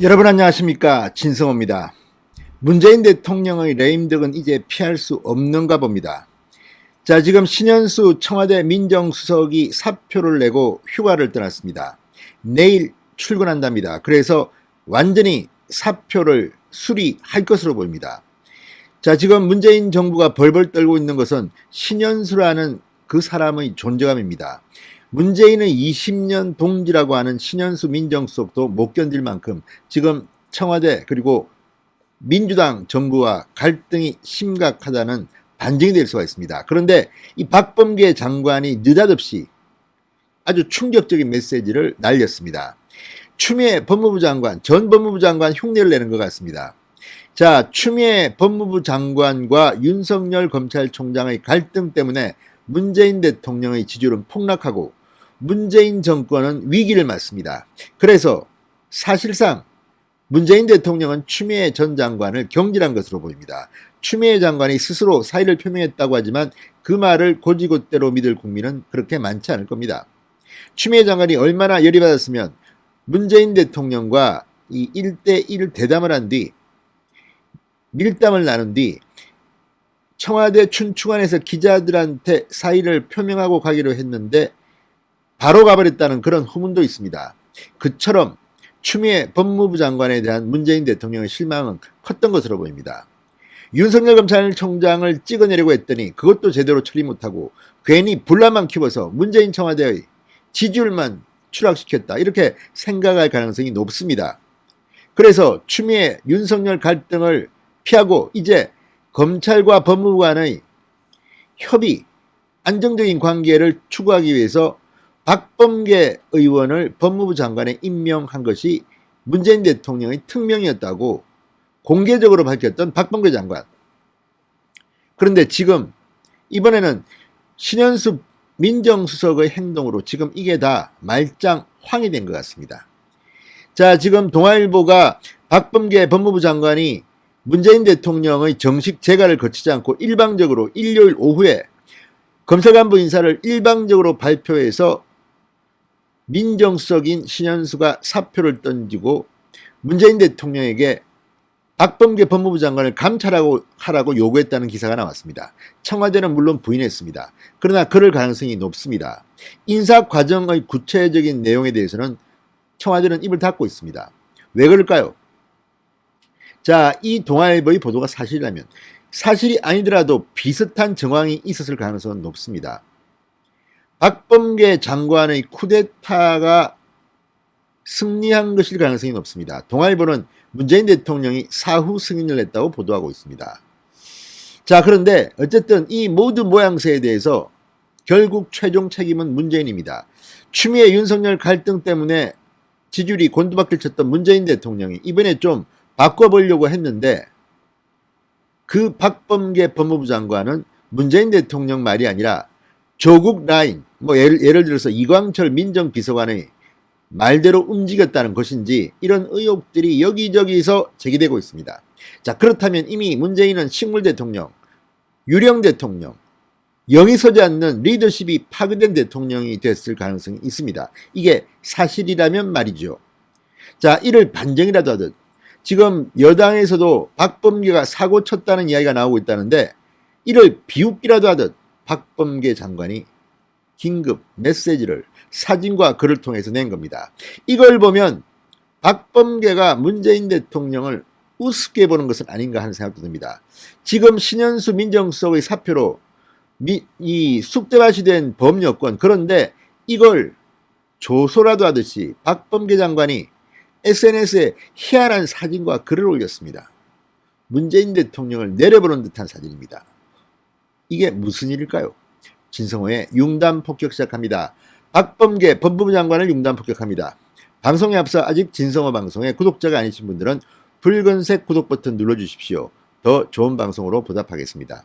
여러분 안녕하십니까, 진성호입니다. 문재인 대통령의 레임덕은 이제 피할 수 없는가 봅니다. 자, 지금 신현수 청와대 민정수석이 사표를 내고 휴가를 떠났습니다. 내일 출근한답니다. 그래서 완전히 사표를 수리할 것으로 보입니다. 자, 지금 문재인 정부가 벌벌 떨고 있는 것은 신현수라는 그 사람의 존재감입니다. 문재인의 20년 동지라고 하는 신현수 민정수석도 못 견딜 만큼 지금 청와대 그리고 민주당 정부와 갈등이 심각하다는 반증이 될 수가 있습니다. 그런데 이 박범계 장관이 느닷없이 아주 충격적인 메시지를 날렸습니다. 추미애 법무부 장관, 전 법무부 장관 흉내를 내는 것 같습니다. 자, 추미애 법무부 장관과 윤석열 검찰총장의 갈등 때문에 문재인 대통령의 지지율은 폭락하고 문재인 정권은 위기를 맞습니다. 그래서 사실상 문재인 대통령은 추미애 전 장관을 경질한 것으로 보입니다. 추미애 장관이 스스로 사의를 표명했다고 하지만 그 말을 곧이곧대로 믿을 국민은 그렇게 많지 않을 겁니다. 추미애 장관이 얼마나 열이 받았으면 문재인 대통령과 이 1대1 대담을 한 뒤 밀담을 나눈 뒤 청와대 춘추관에서 기자들한테 사의를 표명하고 가기로 했는데 바로 가버렸다는 그런 후문도 있습니다. 그처럼 추미애 법무부 장관에 대한 문재인 대통령의 실망은 컸던 것으로 보입니다. 윤석열 검찰총장을 찍어내려고 했더니 그것도 제대로 처리 못하고 괜히 분란만 키워서 문재인 청와대의 지지율만 추락시켰다, 이렇게 생각할 가능성이 높습니다. 그래서 추미애 윤석열 갈등을 피하고 이제 검찰과 법무부 간의 협의, 안정적인 관계를 추구하기 위해서 박범계 의원을 법무부 장관에 임명한 것이 문재인 대통령의 특명이었다고 공개적으로 밝혔던 박범계 장관. 그런데 지금 이번에는 신현수 민정수석의 행동으로 지금 이게 다 말짱 황이 된 것 같습니다. 자, 지금 동아일보가 박범계 법무부 장관이 문재인 대통령의 정식 재가를 거치지 않고 일방적으로 일요일 오후에 검찰간부 인사를 일방적으로 발표해서 민정수석인 신현수가 사표를 던지고 문재인 대통령에게 박범계 법무부 장관을 감찰하라고 요구했다는 기사가 나왔습니다. 청와대는 물론 부인했습니다. 그러나 그럴 가능성이 높습니다. 인사 과정의 구체적인 내용에 대해서는 청와대는 입을 닫고 있습니다. 왜 그럴까요? 자, 이 동아일보의 보도가 사실이라면, 사실이 아니더라도 비슷한 정황이 있었을 가능성은 높습니다. 박범계 장관의 쿠데타가 승리한 것일 가능성이 높습니다. 동아일보는 문재인 대통령이 사후 승인을 냈다고 보도하고 있습니다. 자, 그런데 어쨌든 이 모든 모양새에 대해서 결국 최종 책임은 문재인입니다. 추미애 윤석열 갈등 때문에 지지율이 곤두박질 쳤던 문재인 대통령이 이번에 좀 바꿔보려고 했는데 그 박범계 법무부 장관은 문재인 대통령 말이 아니라 조국 라인, 뭐 예를 들어서 이광철 민정비서관의 말대로 움직였다는 것인지 이런 의혹들이 여기저기서 제기되고 있습니다. 자, 그렇다면 이미 문재인은 식물 대통령, 유령 대통령, 영이 서지 않는 리더십이 파괴된 대통령이 됐을 가능성이 있습니다. 이게 사실이라면 말이죠. 자, 이를 반정이라도 하듯 지금 여당에서도 박범계가 사고 쳤다는 이야기가 나오고 있다는데 이를 비웃기라도 하듯 박범계 장관이 긴급 메시지를 사진과 글을 통해서 낸 겁니다. 이걸 보면 박범계가 문재인 대통령을 우습게 보는 것은 아닌가 하는 생각도 듭니다. 지금 신현수 민정수석의 사표로 이 쑥대밭이 된 범여권, 그런데 이걸 조소라도 하듯이 박범계 장관이 SNS에 희한한 사진과 글을 올렸습니다. 문재인 대통령을 내려보는 듯한 사진입니다. 이게 무슨 일일까요? 진성호의 융단 폭격 시작합니다. 박범계 법무부 장관을 융단 폭격합니다. 방송에 앞서 아직 진성호 방송의 구독자가 아니신 분들은 붉은색 구독 버튼 눌러주십시오. 더 좋은 방송으로 보답하겠습니다.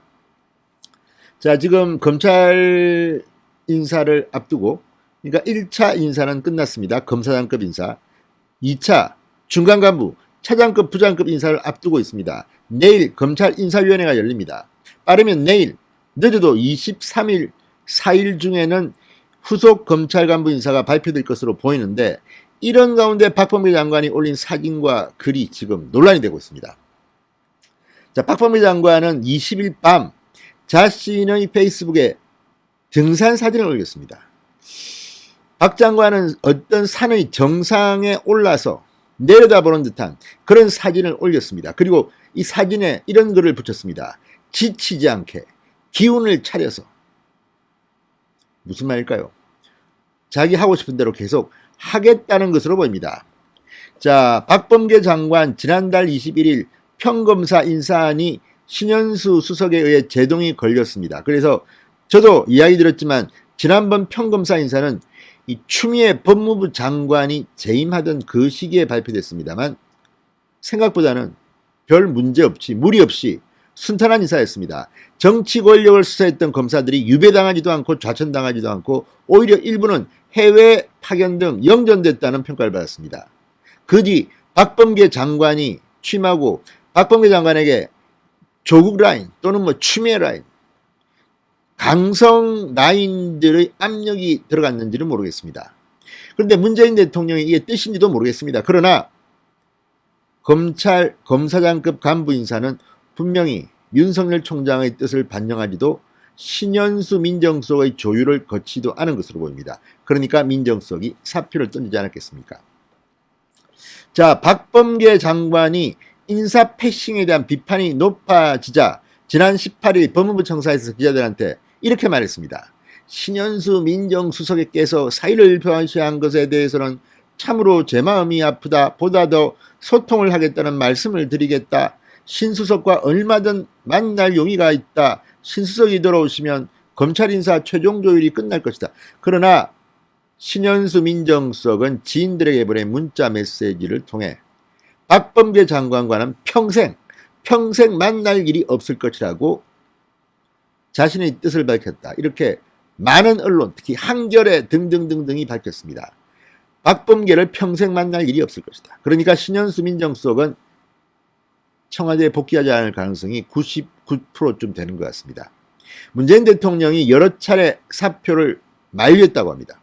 자, 지금 검찰 인사를 앞두고, 그러니까 1차 인사는 끝났습니다. 검사장급 인사. 2차 중간간부, 차장급, 부장급 인사를 앞두고 있습니다. 내일 검찰 인사위원회가 열립니다. 빠르면 내일, 늦어도 23일, 4일 중에는 후속 검찰 간부 인사가 발표될 것으로 보이는데 이런 가운데 박범계 장관이 올린 사진과 글이 지금 논란이 되고 있습니다. 자, 박범계 장관은 20일 밤 자신의 페이스북에 등산 사진을 올렸습니다. 박 장관은 어떤 산의 정상에 올라서 내려다보는 듯한 그런 사진을 올렸습니다. 그리고 이 사진에 이런 글을 붙였습니다. 지치지 않게 기운을 차려서. 무슨 말일까요? 자기 하고 싶은 대로 계속 하겠다는 것으로 보입니다. 자, 박범계 장관 지난달 21일 평검사 인사안이 신현수 수석에 의해 제동이 걸렸습니다. 그래서 저도 이야기 드렸지만 지난번 평검사 인사는 이 추미애 법무부 장관이 재임하던 그 시기에 발표됐습니다만 생각보다는 별 문제 없이 무리 없이 순탄한 인사였습니다. 정치 권력을 수사했던 검사들이 유배당하지도 않고 좌천당하지도 않고 오히려 일부는 해외 파견 등 영전됐다는 평가를 받았습니다. 그 뒤 박범계 장관이 취임하고 박범계 장관에게 조국 라인 또는 추미애 라인, 강성 라인들의 압력이 들어갔는지는 모르겠습니다. 그런데 문재인 대통령이 이게 뜻인지도 모르겠습니다. 그러나 검사장급 간부 인사는 분명히 윤석열 총장의 뜻을 반영하지도 신현수 민정수석의 조율을 거치지도 않은 것으로 보입니다. 그러니까 민정수석이 사표를 던지지 않았겠습니까? 자, 박범계 장관이 인사 패싱에 대한 비판이 높아지자 지난 18일 법무부 청사에서 기자들한테 이렇게 말했습니다. 신현수 민정수석께서 사의를 표시한 것에 대해서는 참으로 제 마음이 아프다. 보다 더 소통을 하겠다는 말씀을 드리겠다. 신수석과 얼마든 만날 용의가 있다. 신수석이 들어오시면 검찰 인사 최종 조율이 끝날 것이다. 그러나 신현수 민정수석은 지인들에게 보낸 문자 메시지를 통해 박범계 장관과는 평생 만날 일이 없을 것이라고 자신의 뜻을 밝혔다. 이렇게 많은 언론, 특히 한겨레 등등등등이 밝혔습니다. 박범계를 평생 만날 일이 없을 것이다. 그러니까 신현수 민정수석은 청와대에 복귀하지 않을 가능성이 99%쯤 되는 것 같습니다. 문재인 대통령이 여러 차례 사표를 만류했다고 합니다.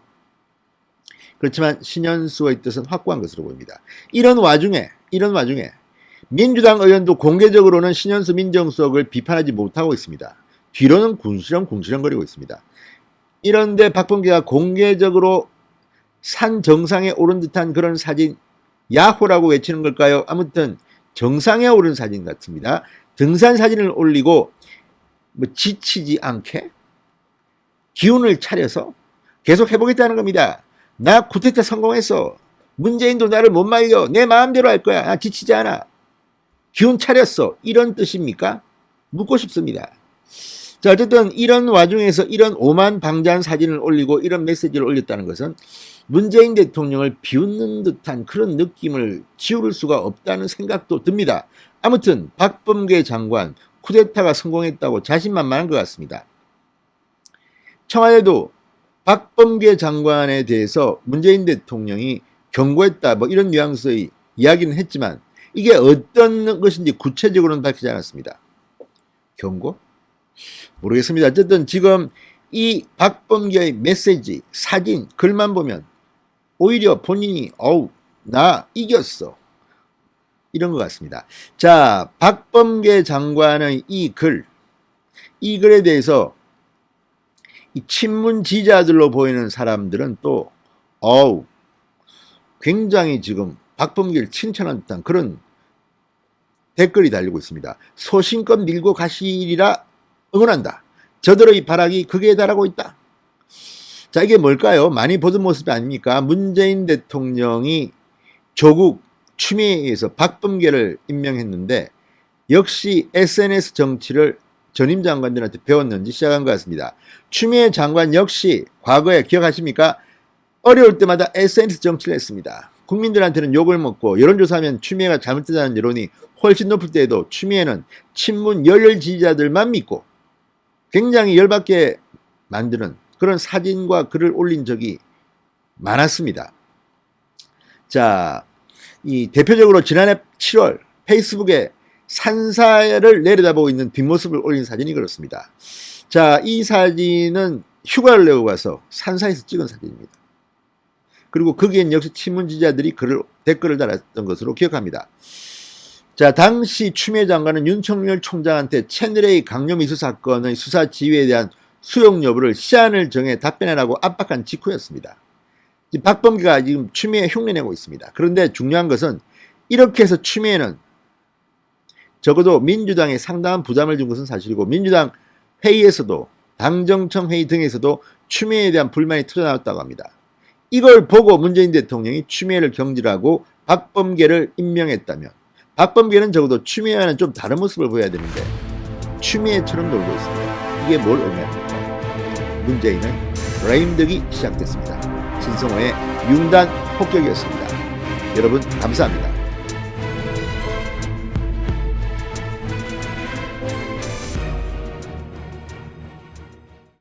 그렇지만 신현수의 뜻은 확고한 것으로 보입니다. 이런 와중에 민주당 의원도 공개적으로는 신현수 민정수석을 비판하지 못하고 있습니다. 뒤로는 궁시렁거리고 있습니다. 이런데 박범계가 공개적으로 산 정상에 오른 듯한 그런 사진, 야호라고 외치는 걸까요? 아무튼 정상에 오른 사진 같습니다. 등산 사진을 올리고 지치지 않게 기운을 차려서 계속 해보겠다는 겁니다. 나 쿠데타 성공했어. 문재인도 나를 못 말려. 내 마음대로 할 거야. 나 지치지 않아. 기운 차렸어. 이런 뜻입니까? 묻고 싶습니다. 자, 어쨌든 이런 와중에서 이런 오만방자한 사진을 올리고 이런 메시지를 올렸다는 것은 문재인 대통령을 비웃는 듯한 그런 느낌을 지울 수가 없다는 생각도 듭니다. 아무튼 박범계 장관 쿠데타가 성공했다고 자신만만한 것 같습니다. 청와대도 박범계 장관에 대해서 문재인 대통령이 경고했다 이런 뉘앙스의 이야기는 했지만 이게 어떤 것인지 구체적으로는 밝히지 않았습니다. 경고? 모르겠습니다. 어쨌든 지금 이 박범계의 메시지, 사진, 글만 보면 오히려 본인이 나 이겼어 이런 것 같습니다. 자, 박범계 장관의 이 글에 대해서 이 친문 지지자들로 보이는 사람들은 또 굉장히 지금 박범계를 칭찬한 듯한 그런 댓글이 달리고 있습니다. 소신껏 밀고 가시리라 응원한다. 저들의 발악이 극에 달하고 있다. 자, 이게 뭘까요? 많이 보던 모습이 아닙니까? 문재인 대통령이 조국 추미애에 의해서 박범계를 임명했는데 역시 SNS 정치를 전임 장관들한테 배웠는지 시작한 것 같습니다. 추미애 장관 역시 과거에 기억하십니까? 어려울 때마다 SNS 정치를 했습니다. 국민들한테는 욕을 먹고 여론조사하면 추미애가 잘못되다는 여론이 훨씬 높을 때에도 추미애는 친문 열혈 지지자들만 믿고 굉장히 열받게 만드는 그런 사진과 글을 올린 적이 많았습니다. 자, 이 대표적으로 지난해 7월 페이스북에 산사를 내려다보고 있는 뒷모습을 올린 사진이 그렇습니다. 자, 이 사진은 휴가를 내고 가서 산사에서 찍은 사진입니다. 그리고 거기엔 역시 친문 지지자들이 댓글을 달았던 것으로 기억합니다. 자, 당시 추미애 장관은 윤석열 총장한테 채널A 강요미수 사건의 수사 지휘에 대한 수용 여부를 시한을 정해 답변하라고 압박한 직후였습니다. 박범계가 지금 추미애 흉내내고 있습니다. 그런데 중요한 것은 이렇게 해서 추미애는 적어도 민주당에 상당한 부담을 준 것은 사실이고, 민주당 회의에서도 당정청 회의 등에서도 추미애에 대한 불만이 터져나왔다고 합니다. 이걸 보고 문재인 대통령이 추미애를 경질하고 박범계를 임명했다면, 박범계는 적어도 추미애와는 좀 다른 모습을 보여야 되는데 추미애처럼 놀고 있습니다. 이게 뭘 의미합니까? 문재인의 레임덕이 시작됐습니다. 신성호의 융단 폭격이었습니다. 여러분 감사합니다.